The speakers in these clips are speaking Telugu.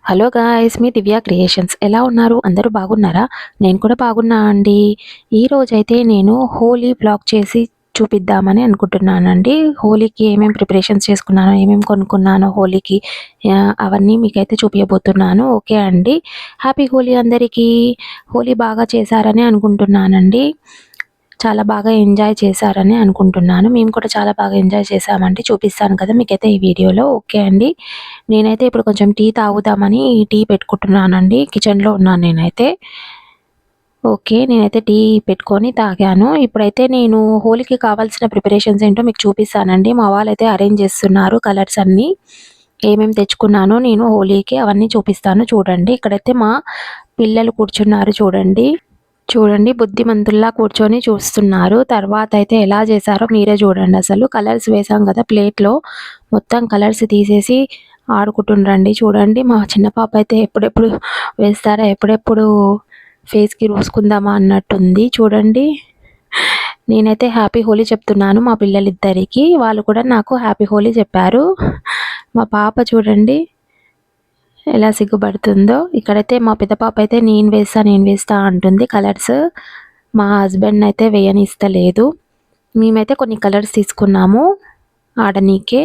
హలో గాయ్స్, మీ దివ్య క్రియేషన్స్ ఎలా ఉన్నారు? అందరూ బాగున్నారా? నేను కూడా బాగున్నా అండి. ఈరోజైతే నేను హోలీ వ్లాగ్ చేసి చూపిద్దామని అనుకుంటున్నానండి. హోలీకి ఏమేమి ప్రిపరేషన్స్ చేసుకున్నానో, ఏమేమి కొనుక్కున్నానో హోలీకి అవన్నీ మీకైతే చూపించబోతున్నాను. ఓకే అండి. హ్యాపీ హోలీ అందరికీ. హోలీ బాగా చేశారని అనుకుంటున్నానండి. చాలా బాగా ఎంజాయ్ చేశారని అనుకుంటున్నాను. మేము కూడా చాలా బాగా ఎంజాయ్ చేశామండి. చూపిస్తాను కదా మీకైతే ఈ వీడియోలో. ఓకే అండి. నేనైతే ఇప్పుడు కొంచెం టీ తాగుదామని టీ పెట్టుకుంటున్నానండి. కిచెన్‌లో ఉన్నాను నేనైతే. ఓకే. నేనైతే టీ పెట్టుకొని తాగాను. ఇప్పుడైతే నేను హోలీకి కావాల్సిన ప్రిపరేషన్స్ ఏంటో మీకు చూపిస్తానండి. మా వాళ్ళైతే అరేంజ్ చేస్తున్నారు కలర్స్ అన్నీ. ఏమేమి తెచ్చుకున్నానో నేను హోలీకి అవన్నీ చూపిస్తాను చూడండి. ఇక్కడైతే మా పిల్లలు కూర్చున్నారు చూడండి. చూడండి బుద్ధిమంతుల్లా కూర్చొని చూస్తున్నారు. తర్వాత అయితే ఎలా చేశారో మీరే చూడండి అసలు. కలర్స్ వేసాం కదా ప్లేట్‌లో, మొత్తం కలర్స్ తీసేసి ఆడుకుంటుండ్రండి. చూడండి మా చిన్న పాప అయితే ఎప్పుడెప్పుడు వేస్తారా, ఎప్పుడెప్పుడు ఫేస్‌కి పూసుకుందామా అన్నట్టుంది చూడండి. నేనైతే హ్యాపీ హోలీ చెప్తున్నాను మా పిల్లలిద్దరికీ. వాళ్ళు కూడా నాకు హ్యాపీ హోలీ చెప్పారు. మా పాప చూడండి ఎలా సిగ్గుపడుతుందో. ఇక్కడైతే మా పెద్ద పాప అయితే నేను వేస్తా అంటుంది కలర్స్. మా హస్బెండ్ అయితే వేయనిస్తలేదు. మేమైతే కొన్ని కలర్స్ తీసుకున్నాము ఆడనీకే.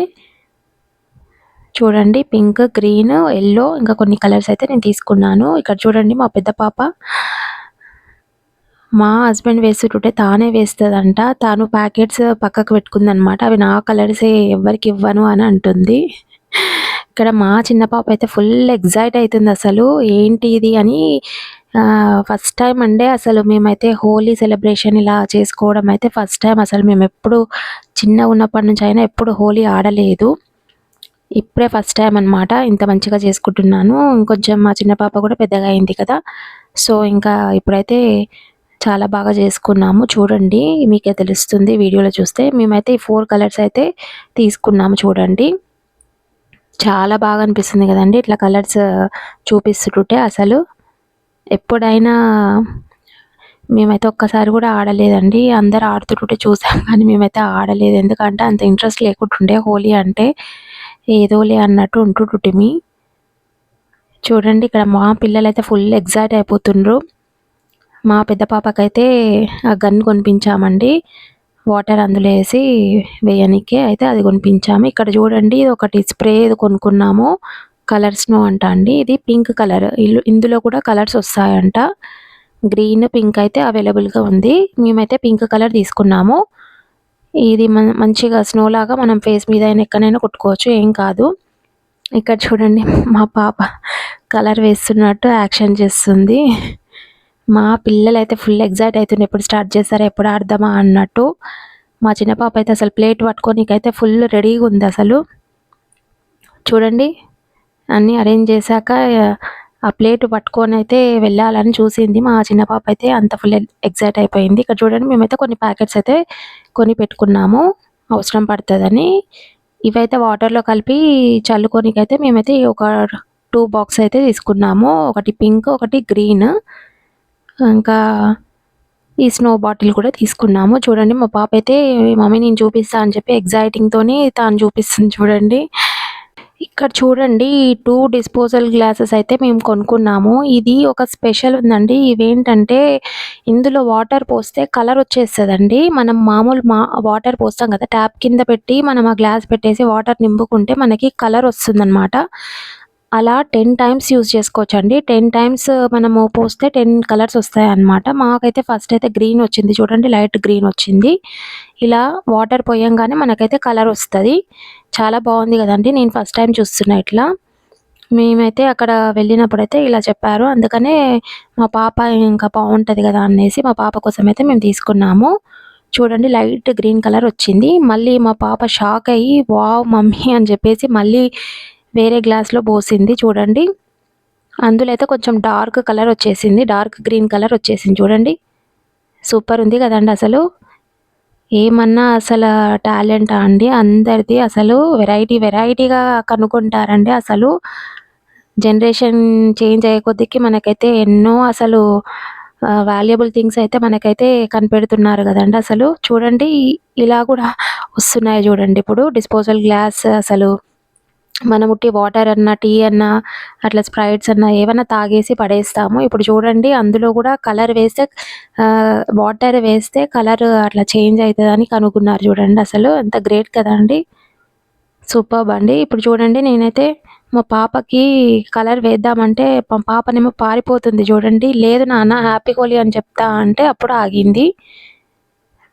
చూడండి పింక్, గ్రీన్, యెల్లో ఇంకా కొన్ని కలర్స్ అయితే నేను తీసుకున్నాను. ఇక్కడ చూడండి మా పెద్ద పాప మా హస్బెండ్ వేస్తుంటే తానే వేస్తదంట. తాను ప్యాకెట్స్ పక్కకు పెట్టుకుందనమాట. అవి నా కలర్సే ఎవ్వరికి ఇవ్వను అని అంటుంది. ఇక్కడ మా చిన్న పాప అయితే ఫుల్ ఎక్సైట్ అవుతుంది అసలు. ఏంటి ఇది అని. ఫస్ట్ టైం అండి అసలు మేమైతే హోలీ సెలబ్రేషన్ ఇలా చేసుకోవడం అయితే ఫస్ట్ టైం. అసలు మేము ఎప్పుడు చిన్నగా ఉన్నప్పటి నుంచి అయినా ఎప్పుడు హోలీ ఆడలేదు. ఇప్పుడే ఫస్ట్ టైం అనమాట ఇంత మంచిగా చేసుకుంటున్నాను. ఇంకొంచెం మా చిన్న పాప కూడా పెద్దగా అయింది కదా, సో ఇంకా ఇప్పుడైతే చాలా బాగా చేసుకున్నాము. చూడండి మీకే తెలుస్తుంది వీడియోలో చూస్తే. మేమైతే ఈ 4 కలర్స్ అయితే తీసుకున్నాము చూడండి. చాలా బాగా అనిపిస్తుంది కదండి ఇట్లా కలర్స్ చూపిస్తుంటే అసలు. ఎప్పుడైనా మేమైతే ఒక్కసారి కూడా ఆడలేదండి. అందరు ఆడుతుంటే చూసాం కానీ మేమైతే ఆడలేదు. ఎందుకంటే అంత ఇంట్రెస్ట్ లేకుంటుండే హోలీ అంటే. ఏదోలే అన్నట్టు ఉంటుంటిమి. చూడండి ఇక్కడ మా పిల్లలైతే ఫుల్ ఎక్సైట్ అయిపోతుండ్రు. మా పెద్ద పాపకైతే ఆ గన్ కొనిపించామండి. వాటర్ అందులో వేసి వేయనీకి అయితే అది కొనిపించాము. ఇక్కడ చూడండి ఇది ఒకటి స్ప్రే ఏదో కొనుక్కున్నాము. కలర్ స్నో అంట అండి. ఇది పింక్ కలర్. ఇందులో కూడా కలర్స్ వస్తాయంట. గ్రీన్, పింక్ అయితే అవైలబుల్గా ఉంది. మేమైతే పింక్ కలర్ తీసుకున్నాము. ఇది మంచిగా స్నో లాగా మనం ఫేస్ మీద అయినా ఎక్కడైనా కొట్టుకోవచ్చు, ఏం కాదు. ఇక్కడ చూడండి మా పాప కలర్ వేస్తున్నట్టు యాక్షన్ చేస్తుంది. మా పిల్లలైతే ఫుల్ ఎక్సైట్ అవుతుండే ఎప్పుడు స్టార్ట్ చేస్తారా, ఎప్పుడు ఆడదామా అన్నట్టు. మా చిన్న పాప అయితే అసలు ప్లేట్ పట్టుకోనికైతే ఫుల్ రెడీగా ఉంది అసలు. చూడండి అన్నీ అరేంజ్ చేశాక ఆ ప్లేట్ పట్టుకొని అయితే వెళ్ళాలని చూసింది. మా చిన్న పాప అయితే అంత ఫుల్ ఎక్సైట్ అయిపోయింది. ఇక్కడ చూడండి మేమైతే కొన్ని ప్యాకెట్స్ అయితే కొని పెట్టుకున్నాము అవసరం పడుతుందని. ఇవైతే వాటర్లో కలిపి చల్లుకోనికైతే మేమైతే ఒక 2 బాక్స్ అయితే తీసుకున్నాము. ఒకటి పింక్, ఒకటి గ్రీన్, ఇంకా ఈ స్నో బాటిల్ కూడా తీసుకున్నాము. చూడండి మా పాప అయితే మమ్మీ నేను చూపిస్తా అని చెప్పి ఎక్సైటింగ్‌తోని తాను చూపిస్తుంది చూడండి. ఇక్కడ చూడండి ఈ 2 డిస్పోజల్ గ్లాసెస్ అయితే మేము కొనుక్కున్నాము. ఇది ఒక స్పెషల్ ఉందండి. ఇవేంటంటే ఇందులో వాటర్ పోస్తే కలర్ వచ్చేస్తదండి. మనం మామూలు వాటర్ పోస్తాం కదా, ట్యాప్ కింద పెట్టి మనం ఆ గ్లాస్ పెట్టేసి వాటర్ నింపుకుంటే మనకి కలర్ వస్తుందనమాట. అలా 10 టైమ్స్ యూజ్ చేసుకోవచ్చండి. 10 టైమ్స్ మనము పోస్తే 10 కలర్స్ వస్తాయన్నమాట. మాకైతే ఫస్ట్ అయితే గ్రీన్ వచ్చింది చూడండి, లైట్ గ్రీన్ వచ్చింది. ఇలా వాటర్ పోయంగానే మనకైతే కలర్ వస్తది. చాలా బాగుంది కదండీ. నేను ఫస్ట్ టైం చూస్తున్నా ఇట్లా. మేమైతే అక్కడ వెళ్ళినప్పుడైతే ఇలా చెప్పారు. అందుకనే మా పాప ఇంకా బాగుంటది కదా అనేసి మా పాప కోసం అయితే మేము తీసుకున్నాము. చూడండి లైట్ గ్రీన్ కలర్ వచ్చింది. మళ్ళీ మా పాప షాక్ అయ్యి వావ్ మమ్మీ అని చెప్పేసి మళ్ళీ వేరే గ్లాస్‌లో పోసింది చూడండి. అందులో అయితే కొంచెం డార్క్ కలర్ వచ్చేసింది. డార్క్ గ్రీన్ కలర్ వచ్చేసింది చూడండి. సూపర్ ఉంది కదండీ అసలు. ఏమన్నా అసలు టాలెంటా అండి అందరిది. అసలు వెరైటీగా కనుక్కుంటారండి అసలు. జనరేషన్ చేంజ్ అయ్యే కొద్దికి మనకైతే ఎన్నో అసలు వాల్యుబుల్ థింగ్స్ అయితే మనకైతే కనిపెడుతున్నారు కదండీ అసలు. చూడండి ఇలా కూడా వస్తున్నాయి చూడండి ఇప్పుడు డిస్పోజల్ గ్లాస్ అసలు. మనం ఉట్టి వాటర్ అన్నా, టీ అన్నా, అట్లా స్ప్రైట్స్ అన్నా ఏవన్నా తాగేసి పడేస్తాము. ఇప్పుడు చూడండి అందులో కూడా కలర్ వేస్తే వాటర్ వేస్తే కలర్ అట్లా చేంజ్ అయితదని కనుక్కున్నారు చూడండి. అసలు ఎంత గ్రేట్ కదండీ! సూపర్బ్ అండి. ఇప్పుడు చూడండి నేనైతే మా పాపకి కలర్ వేద్దామంటే మా పాపనేమో పారిపోతుంది చూడండి. లేదు నాన్న హ్యాపీ హోలీ అని చెప్తా అంటే అప్పుడు ఆగింది.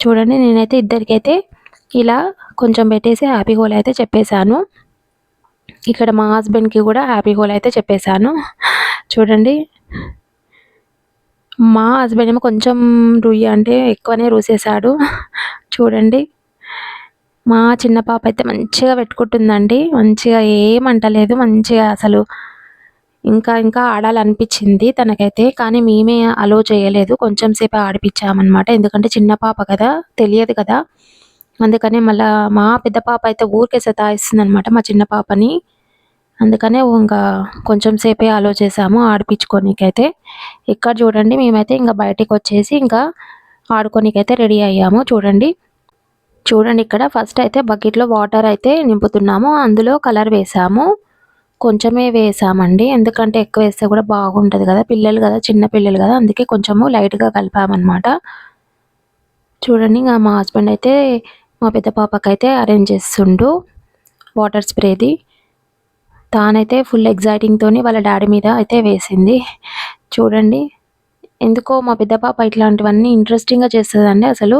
చూడండి నేనైతే ఇద్దరికైతే ఇలా కొంచెం పెట్టేసి హ్యాపీ హోలీ అయితే చెప్పేసాను. ఇక్కడ మా హస్బెండ్‌కి కూడా హ్యాపీ హోలీ అయితే చెప్పేసాను. చూడండి మా హస్బెండ్ ఏమో కొంచెం అంటే ఎక్కువనే రూసేసాడు. చూడండి. మా చిన్న పాప అయితే మంచిగా పెట్టుకుంటుందండి. మంచిగా ఏమంటలేదు. మంచిగా అసలు ఇంకా ఆడాలనిపించింది తనకైతే. కానీ మేమే అలో చేయలేదు. కొంచెం సేపే ఆడిపిచ్చామనమాట. ఎందుకంటే చిన్న పాప కదా! తెలియదు కదా! అందుకనే మళ్ళా మా పెద్ద పాప అయితే ఊరికే సతాయిస్తుందనమాట మా చిన్న పాపని. అందుకనే ఇంకా కొంచెం సేపే అలో చేసాము ఆడిపిచ్చుకోనీకైతే. ఇక్కడ చూడండి మేమైతే ఇంక బయటికొచ్చేసి ఇంకా ఆడుకోనీకైతే రెడీ అయ్యాము చూడండి. చూడండి ఇక్కడ ఫస్ట్ అయితే బకెట్‌లో వాటర్ అయితే నింపుతున్నాము. అందులో కలర్ వేసాము. కొంచెమే వేసామండి. ఎందుకంటే ఎక్కువ వేస్తే కూడా బాగుండదు కదా! పిల్లలు కదా! చిన్న పిల్లలు కదా! అందుకే కొంచెము లైట్‌గా కలిపామనమాట. చూడండి ఇంగ మా హస్బెండ్ అయితే మా పెద్ద పాపకైతే అరేంజ్ చేస్తుండు వాటర్ స్ప్రేది. తానైతే ఫుల్ ఎక్సైటింగ్‌తోని వాళ్ళ డ్యాడీ మీద అయితే వేసింది. చూడండి ఎందుకో మా పెద్ద పాప ఇట్లాంటివన్నీ ఇంట్రెస్టింగ్‌గా చేస్తదండి అసలు.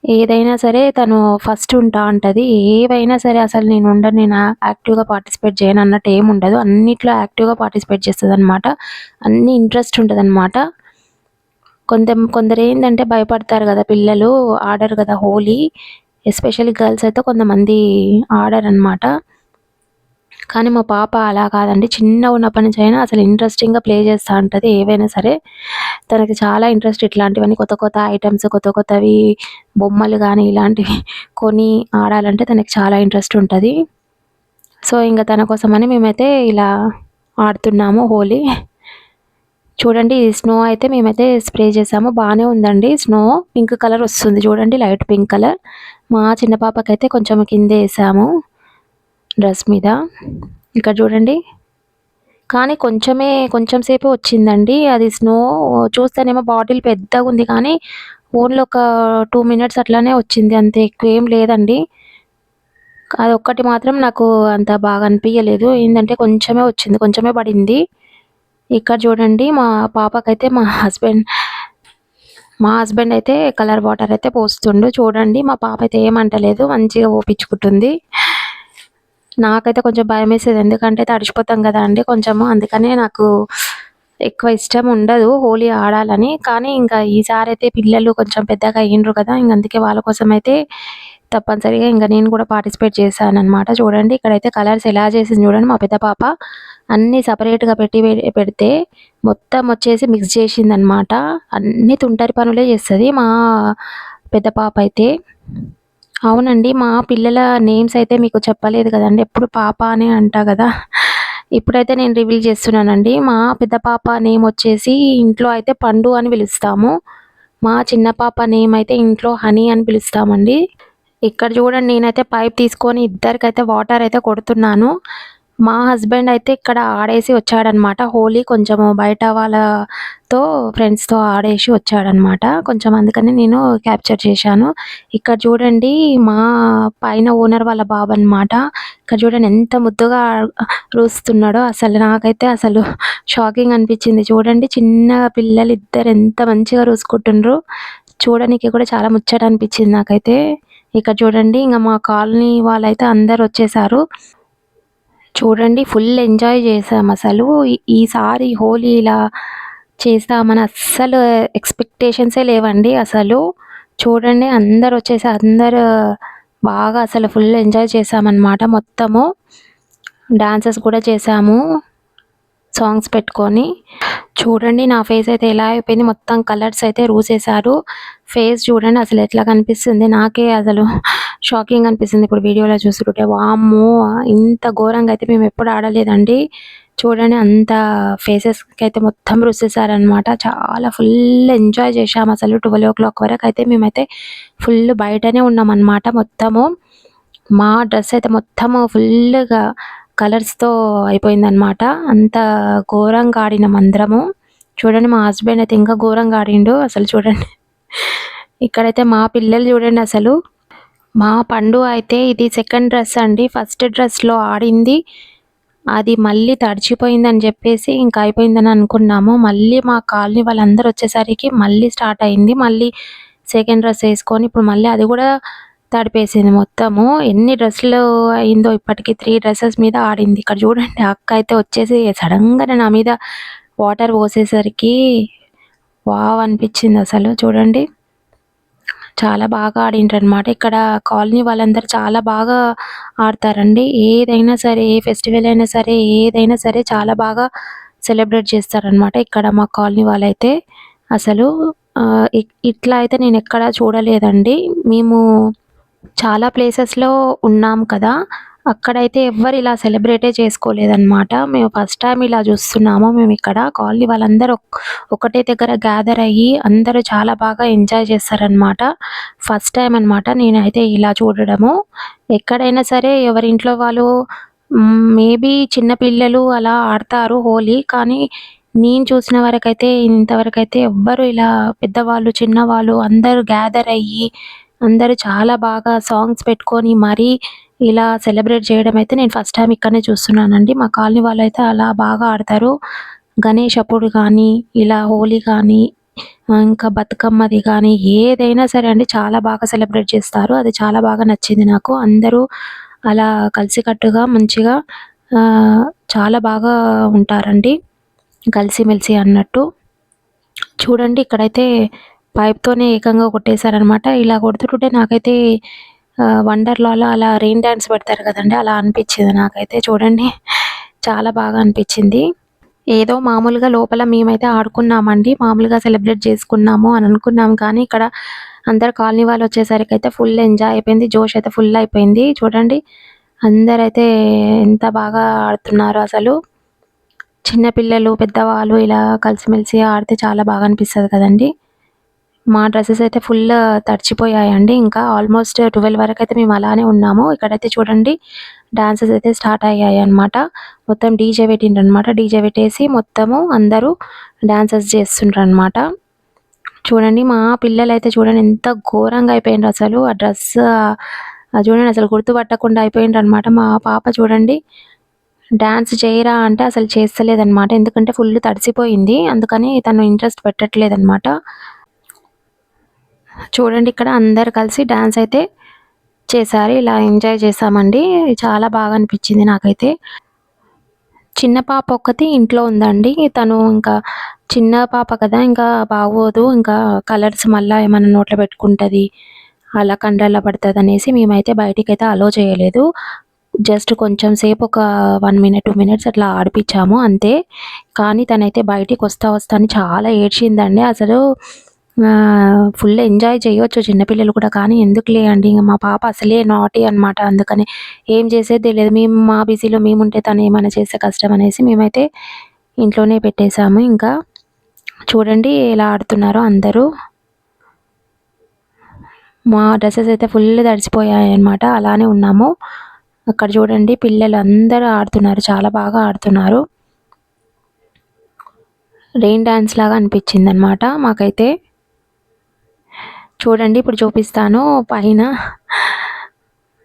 ఏదైనా సరే తను ఫస్ట్ ఉంటా అంటది. ఏవైనా సరే అసలు నేనుండను, నేను యాక్టివ్‌గా పార్టిసిపేట్ చేయను అన్నట్టు ఏముండదు. అన్నిట్లో యాక్టివ్‌గా పార్టిసిపేట్ చేస్తదనమాట. అన్నీ ఇంట్రెస్ట్ ఉంటదనమాట. కొందరేందంటే భయపడతారు గదా! పిల్లలు ఆడరు గదా! హోలీ. ఎస్పెషల్లీ గర్ల్స్ అయితే కొంతమంది ఆడరనమాట. కానీ మా పాప అలా కాదండి. చిన్నగున్నప్పటి నుంచి అయినా అసలు ఇంట్రెస్టింగ్‌గా ప్లే చేస్తా ఉంటది ఏవైనా సరే. తనకి చాలా ఇంట్రెస్ట్ ఇట్లాంటివన్నీ కొత్త కొత్త ఐటెమ్స్, కొత్త కొత్తవి బొమ్మలు గానీ ఇలాంటివి కొని ఆడాలంటే తనకి చాలా ఇంట్రెస్ట్ ఉంటది. సో, ఇంగ తన కోసమని మేమైతే ఇలా ఆడుతున్నాము హోలీ. చూడండి ఈ స్నో అయితే మేమైతే స్ప్రే చేసాము. బానే ఉందండి స్నో. పింక్ కలర్ వస్తుంది చూడండి లైట్ పింక్ కలర్. మా చిన్న పాపకైతే కొంచెం కిందే ఏసాము డ్రెస్ మీద. ఇక్కడ చూడండి. కానీ కొంచెం సేపే వచ్చిందండి. అది స్నో చూస్తేనేమో బాటిల్ పెద్దగుంది కానీ ఓన్లీ ఒక 2 మినిట్స్ అట్లానే వచ్చింది. అంతే ఎక్కువేం లేదండి. అదొక్కటి మాత్రం నాకు అంత బాగా అనిపియలేదు. ఏందంటే కొంచెమే వచ్చింది. కొంచెమే పడింది. ఇక్కడ చూడండి పాపకైతే మా హస్బెండ్ అయితే కలర్ వాటర్ అయితే పోస్తుండు. చూడండి మా పాప అయితే ఏమంటలేదు. మంచిగా పోపిచ్చుకుంటుంది. నాకైతే కొంచెం భయమేసేది. ఎందుకంటే తడిచిపోతాం గదండీ కొంచెము. అందుకనే నాకు ఎక్కువ ఇష్టం ఉండదు హోలీ ఆడాలని. కానీ ఇంకా ఈసారైతే పిల్లలు కొంచెం పెద్దగా అయ్యిండ్రు కదా! ఇంక అందుకే వాళ్ళ కోసమైతే తప్పనిసరిగా ఇంక నేను కూడా పార్టిసిపేట్ చేశాననమాట. చూడండి ఇక్కడైతే కలర్స్ ఎలా చేసింది చూడండి మా పెద్ద పాప. అన్నీ సెపరేట్‌గా పెడితే మొత్తం వచ్చేసి మిక్స్ చేసిందనమాట. అన్నీ తుంటరి పనులే చేస్తది మా పెద్ద పాప అయితే. అవునండి. మా పిల్లల నేమ్స్ అయితే మీకు చెప్పలేదు కదండీ. ఎప్పుడు పాప అనే అంటా గదా! ఇప్పుడైతే నేను రివీల్ చేస్తున్నానండి. మా పెద్ద పాప నేమ్ వచ్చేసి ఇంట్లో అయితే పండు అని పిలుస్తాము. మా చిన్న పాప నేమ్ అయితే ఇంట్లో హనీ అని పిలుస్తామండి. ఇక్కడ చూడండి నేనైతే పైప్ తీసుకొని ఇద్దరికైతే వాటర్ అయితే కొడుతున్నాను. మా హస్బెండ్ అయితే ఇక్కడ ఆడేసి వచ్చాడనమాట. హోలీ కొంచెము బయట వాళ్ళతో ఫ్రెండ్స్‌తో ఆడేసి వచ్చాడనమాట. కొంచెం అందుకని నేను క్యాప్చర్ చేశాను. ఇక్కడ చూడండి మా పైన ఓనర్ వాళ్ళ బాబనమాట. ఇక్కడ చూడండి ఎంత ముద్దుగా రూస్తున్నాడో నాకైతే అసలు షాకింగ్ అనిపించింది. చూడండి చిన్న పిల్లలిద్దరు ఎంత మంచిగా రూసుకుంటుండ్రు. చూడనీకి కూడా చాలా ముచ్చట అనిపించింది నాకైతే. ఇక్కడ చూడండి ఇంగ మా కాలనీ వాళ్ళైతే అందరొచ్చేసారు. చూడండి ఫుల్ ఎంజాయ్ చేశామసలు. ఈసారి హోలీ ఇలా చేస్తామని అస్సలు ఎక్స్‌పెక్టేషన్సే లేవండి అసలు. చూడండి అందరూ బాగా అసలు ఫుల్ ఎంజాయ్ చేశామనమాట మొత్తము. డాన్సెస్ కూడా చేశాము. సాంగ్స్ పెట్టుకొని. చూడండి నా ఫేస్ అయితే ఎలా అయిపోయింది. మొత్తం కలర్స్ అయితే రూసేశారు. ఫేస్ చూడండి అసలు ఎట్లా కనిపిస్తుంది. నాకే అసలు షాకింగ్ అనిపిస్తుంది ఇప్పుడు వీడియోలో చూస్తుంటే. వామ్మో! ఇంత ఘోరంగా అయితే మేము ఎప్పుడు ఆడలేదండి. చూడండి అంత ఫేసెస్‌కి అయితే మొత్తం రుద్దేశారనమాట. చాలా ఫుల్ ఎంజాయ్ చేశామసలు. 12:00 వరకైతే మేమైతే ఫుల్ బయటనే ఉన్నామనమాట మొత్తము. మా డ్రెస్ అయితే మొత్తము ఫుల్‌గా కలర్స్‌తో అయిపోయిందనమాట. అంత ఘోరంగా ఆడినాం అందరము. చూడండి మా హస్బెండ్ అయితే ఇంకా ఘోరంగా ఆడిండు. అసలు చూడండి. ఇక్కడైతే మా పిల్లలు చూడండి అసలు. మా పండు అయితే ఇది సెకండ్ డ్రెస్ అండి. ఫస్ట్ డ్రెస్‌లో ఆడింది. అది మళ్ళీ తడిచిపోయిందని జెప్పేసి ఇంక అయిపోయిందని అనుకున్నాము. మళ్ళీ మా కాలనీ వాళ్ళందరూ వచ్చేసరికి మళ్ళీ స్టార్ట్ అయింది. మళ్ళీ సెకండ్ డ్రెస్ ఏసుకొని ఇప్పుడు మళ్ళీ అది గూడా తడిపేసింది మొత్తము. ఎన్ని డ్రెస్సులు అయిందో ఇప్పటికి 3 డ్రెసెస్ మీద ఆడింది. ఇక్కడ చూడండి అక్క అయితే వచ్చేసి సడెన్‌గానే నా మీద వాటర్ పోసేసరికి వావ్! అనిపించిందసలు చూడండి. చాలా బాగా ఆడిండ్రనమాట. ఇక్కడ కాలనీ వాళ్ళందరూ చాలా బాగా ఆడతారండి. ఏదైనా సరే, ఏ ఫెస్టివల్ అయినా సరే, ఏదైనా సరే చాలా బాగా సెలబ్రేట్ చేస్తారనమాట. ఇక్కడ మా కాలనీ వాళ్ళైతే అసలు ఇట్లా అయితే నేనెక్కడా చూడలేదండి. మేము చాలా ప్లేసెస్‌లో ఉన్నాం కదా! అక్కడైతే ఎవ్వరు ఇలా సెలబ్రేటే చేసుకోలేదనమాట. మేము ఫస్ట్ టైమ్ ఇలా చూస్తున్నాము మేమిక్కడ. కాలనీ వాళ్ళందరూ ఒకటే దగ్గర గ్యాదర్ అయ్యి అందరూ చాలా బాగా ఎంజాయ్ చేస్తారనమాట. ఫస్ట్ టైమ్ అనమాట నేనైతే ఇలా చూడడము. ఎక్కడైనా సరే ఎవరింట్లో వాళ్ళు మేబీ చిన్న పిల్లలు అలా ఆడతారు హోలీ. కానీ నేను చూసిన వరకైతే ఇంతవరకైతే ఎవ్వరు ఇలా పెద్దవాళ్ళు, చిన్నవాళ్ళు అందరూ గ్యాదర్ అయ్యి అందరూ చాలా బాగా సాంగ్స్ పెట్టుకొని మరీ ఇలా సెలబ్రేట్ చేయడం అయితే నేను ఫస్ట్ టైమ్ ఇక్కడనే చూస్తున్నానండి. మా కాలనీ వాళ్ళైతే అలా బాగా ఆడతారు. గణేష్ అప్పుడు కానీ, ఇలా హోలీ కానీ, ఇంకా బతుకమ్మది కానీ ఏదైనా సరే అండి చాలా బాగా సెలబ్రేట్ చేస్తారు. అది చాలా బాగా నచ్చింది నాకు. అందరూ అలా కలిసికట్టుగా మంచిగా చాలా బాగా ఉంటారండి. కలిసిమెలిసి అన్నట్టు. చూడండి ఇక్కడైతే పైప్‌తోనే ఏకంగా కొట్టేశారనమాట. ఇలా కొడుతుంటే నాకైతే వండర్‌లాలో అలా రెయిన్ డాన్స్ పెడతారు కదండీ! అలా అనిపించింది నాకైతే చూడండి. చాలా బాగా అనిపించింది. ఏదో మామూలుగా లోపల మేమైతే ఆడుకున్నామండి. మామూలుగా సెలబ్రేట్ చేసుకున్నాము అని అనుకున్నాం. కానీ ఇక్కడ అందరు కాలనీ వాళ్ళొచ్చేసరికైతే ఫుల్ ఎంజాయ్ అయిపోయింది. జోష్ అయితే ఫుల్ అయిపోయింది. చూడండి అందరైతే ఎంత బాగా ఆడుతున్నారో అసలు. చిన్న పిల్లలు, పెద్దవాళ్ళు ఇలా కలిసిమెలిసి ఆడితే చాలా బాగా అనిపిస్తది కదండీ! మా డ్రెసెస్ అయితే ఫుల్ తడిచిపోయాయండి. ఇంకా ఆల్మోస్ట్ 12 వరకైతే మేము అలానే ఉన్నాము. ఇక్కడైతే చూడండి డాన్సెస్ అయితే స్టార్ట్ అయ్యాయన్నమాట. మొత్తం డీజే పెట్టిండ్రనమాట. డీజే పెట్టేసి మొత్తము అందరూ డాన్సెస్ చేస్తుండ్రనమాట. చూడండి మా పిల్లలైతే చూడండి ఎంత ఘోరంగా అయిపోయిండ్రో అసలు. ఆ డ్రెస్ చూడండి అసలు గుర్తుపట్టకుండా అయిపోయిండ్రనమాట. మా పాప చూడండి డాన్స్ చేయరా అంటే అసలు చేస్తలేదనమాట. ఎందుకంటే ఫుల్ తడిసిపోయింది. అందుకని తను ఇంట్రెస్ట్ పెట్టట్లేదనమాట. చూడండి ఇక్కడ అందరూ కలిసి డాన్స్ అయితే చేశారు. ఇలా ఎంజాయ్ చేశామండి. చాలా బాగా అనిపించింది నాకైతే. చిన్న పాప ఒక్కతి ఇంట్లో ఉందండి. తను ఇంకా చిన్న పాప కదా! ఇంకా బాగోదు. ఇంకా కలర్స్ మళ్ళా ఏమన్నా నోట్లో పెట్టుకుంటది. అలా కండ్లల్ల పడతదనేసి మేమైతే బయటికైతే అలో చేయలేదు. జస్ట్ కొంచెం సేపు ఒక 1 మినిట్, 2 మినిట్స్ అట్లా ఆడిపిచ్చాము అంతే. కానీ తనైతే బయటికొస్తా వస్తా అని చాలా ఏడ్చిందండి. అసలు ఫుల్ ఎంజాయ్ చేయొచ్చు చిన్న పిల్లలు కూడా. కానీ ఎందుకులే అండి ఇంగ మా పాప అసలే నాటీ అనమాట. అందుకని ఏం చేసేది తెలీదు. మేము మా బిజీలో మేముంటే తనేమైనా చేస్తే కష్టం అనేసి మేమైతే ఇంట్లోనే పెట్టేసాము ఇంకా. చూడండి ఎలా ఆడుతున్నారో అందరూ. మా డ్రెసెస్ అయితే ఫుల్ తడిసిపోయాయన్నమాట. అలానే ఉన్నాము. అక్కడ చూడండి పిల్లలు అందరూ ఆడుతున్నారు. చాలా బాగా ఆడుతున్నారు. రెయిన్ డాన్స్ లాగా అనిపించిందనమాట మాకైతే. చూడండి ఇప్పుడు చూపిస్తాను పైన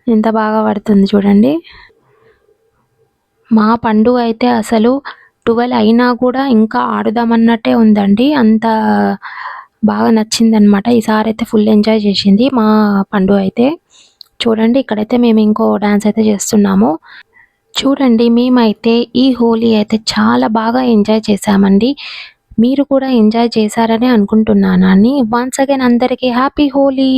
ఎంత బాగా పడుతుంది చూడండి. మా పండుగ అయితే అసలు 12 అయినా కూడా ఇంకా ఆడుదామన్నట్టే ఉందండి. అంత బాగా నచ్చిందనమాట. ఈసారైతే ఫుల్ ఎంజాయ్ చేసింది మా పండు అయితే. చూడండి ఇక్కడైతే మేము ఇంకో డాన్స్ అయితే చేస్తున్నాము. చూడండి మేమైతే ఈ హోలీ అయితే చాలా బాగా ఎంజాయ్ చేశామండి. మీరు కూడా ఎంజాయ్ చేశారనే అనుకుంటున్నానండి. వన్స్ అగైన్ అందరికీ హ్యాపీ హోలీ.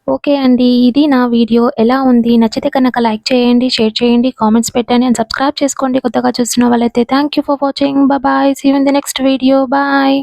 ఓకే అండి. ఇది నా వీడియో ఎలా ఉంది? నచ్చితే కనుక లైక్ చేయండి, షేర్ చేయండి, కామెంట్స్ పెట్టండి అండ్ సబ్స్క్రైబ్ చేసుకోండి కొత్తగా చూస్తున్న వాళ్ళైతే. Thank you for watching. Bye. See you in the next video. Bye.